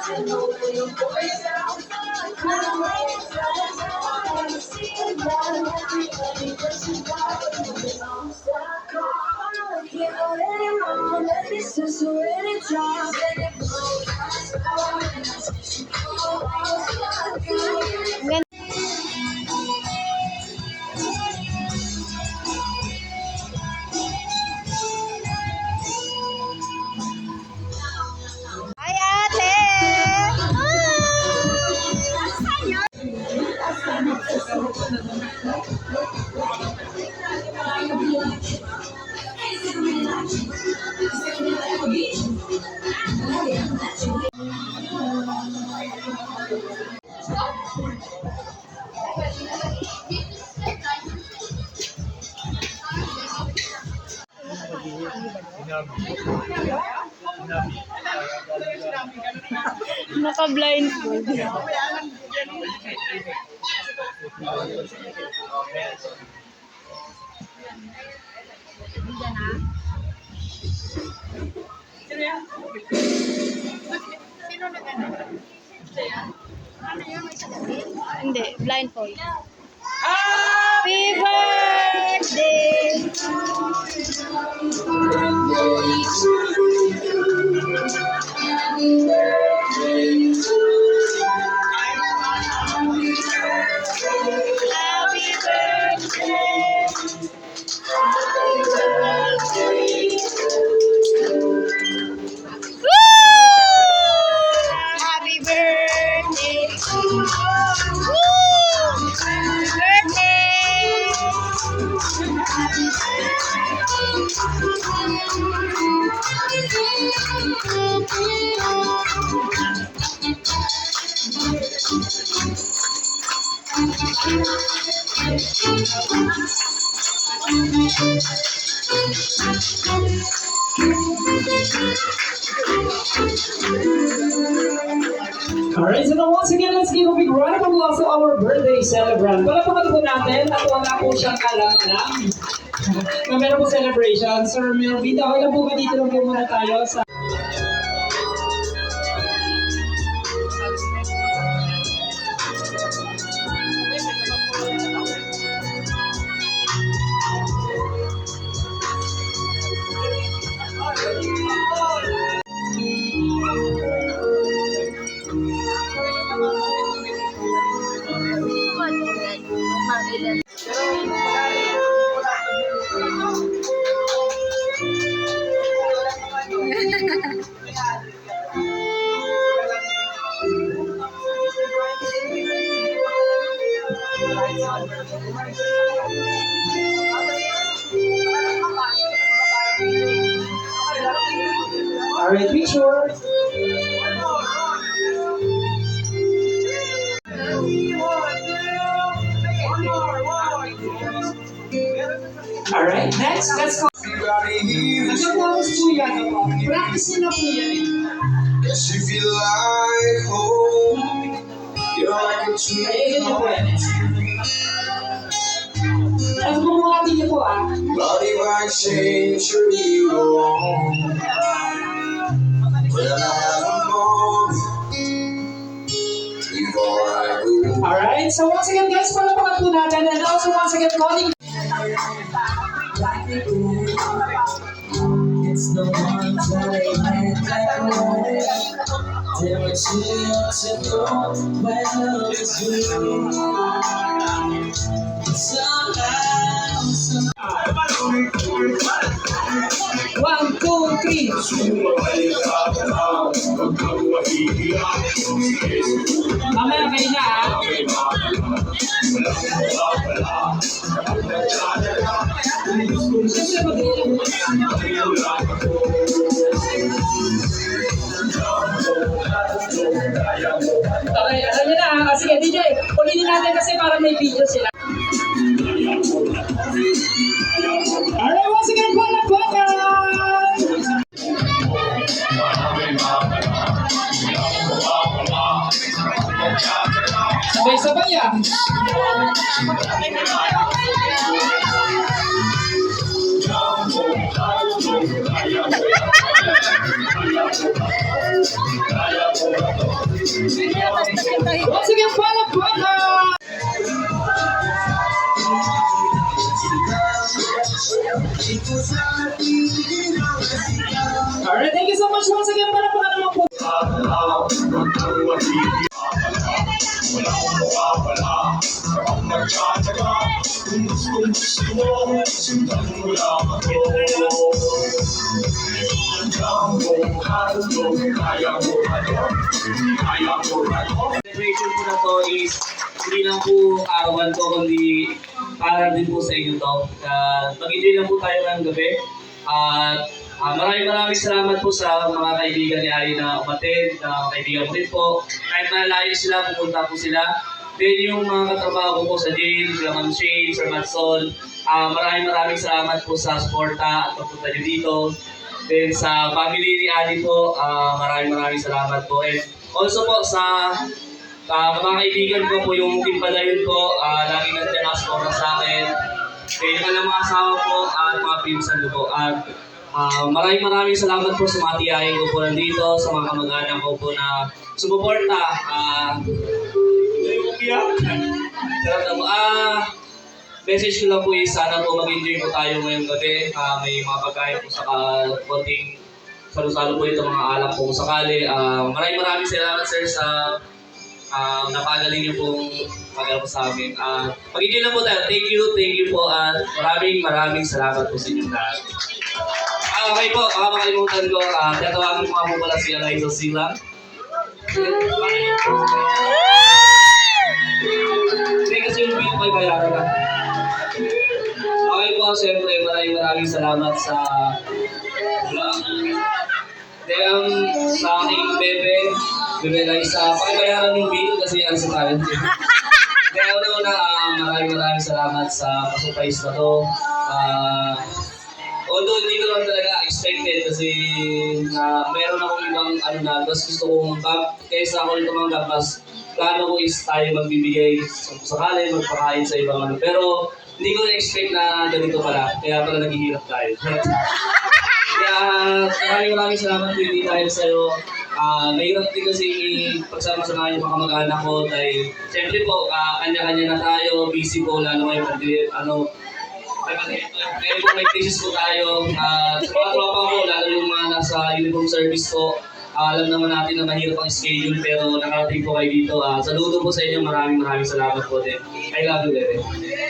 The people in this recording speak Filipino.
Hi, ate! Naka-blindfold. Hindi, blindfold. Happy birthday! Happy birthday! Happy birthday! Alright, so now once again, let's give a big round of applause to our birthday celebrant. Palapakan po natin at wala po siyang alam-alam na meron po celebration. Sir Melvin, okay lang po ba dito lang po muna tayo sa... Alright, picture. Alright, next, let's go. Nagkapos po yan. Practice na po yan. Yes, you feel like home. You're like a tree. At bumuhati niyo po Body might change your hero. When I have a moment before I go. Alright, so once again guys, palapakan po natin and also once again calling. It's the ones that they can't take away. They were chill to go when love is real. Somehow, 1, 2, 3. Mamaya kayo na Okay, alam niyo na sige DJ, ulitin natin kasi para may video sila. Alright, once again, palapakan! Sabay-sabay sige, palakpakan! Alright, thank you so much once again. Palakpakan naman po. Celebration po na to is hindi lang po arawan ko, kundi para din po sa inyo to. Mag-enjoy lang po tayo ngayong gabi. At maraming salamat po sa mga kaibigan ni Ali na umatid, na kaibigan ko rin po. Kahit malalayo sila, pupunta po sila. Then yung mga katrabaho ko po sa jail, sila Ma'am Shane, Sir Matson, maraming salamat po sa suporta at pagpunta nyo dito. Then sa family ni Ali po, maraming salamat po. And also po sa mga kaibigan ko po, yung Team Padayon po, lagi nandiyan nakasuporta sa akin. Then yung mga asawa po at mga pinsan ko po. At maraming salamat po sa mga tiyahin ko po nandito, sa mga kamag-anak ko po na sumuporta. Message ko lang po is sana po mag-enjoy po tayo ngayong gabi. May mga pagkain po sa konting salo-salo po ito, mga alak po kung sakali. Maraming salamat sir sa napagaling niyo pong pag-alap sa amin. Mag-enjoy lang po tayo. Thank you po at maraming salamat po sa inyo lahat. Okay po, baka makalimutan ko. Tatawagin ko nga po pala si Eliza Sila. Hindi kasi yung bill ko ay bayaran na. Okay po, siyempre maraming salamat sa sa aking bebe Eliza. Pakibayaran yung bill kasi ano sa tayo. Kaya maraming salamat sa surprise na to. Although hindi ko naman talaga expected kasi meron akong ibang mas gusto kong kaysa ako rin tumanggap, mas plano ko is tayo magbibigay sakali, magpakain sa ibang Pero hindi ko na-expect na ganito pala, kaya pala naghihirap tayo. Kaya maraming salamat po hindi dahil sa'yo. Nahirap din kasi pagsama-sama yung mga kamag-anak ko dahil siyempre po, kanya-kanya na tayo, busy po, lalo ngayon ngayon po may thesis po tayo. Sa mga tropa ko, lalo yung mga nasa uniform service po, alam naman natin na mahirap ang schedule pero nakarating po kayo dito. Saludo po sa inyo, maraming salamat po din. I love you, Bebe.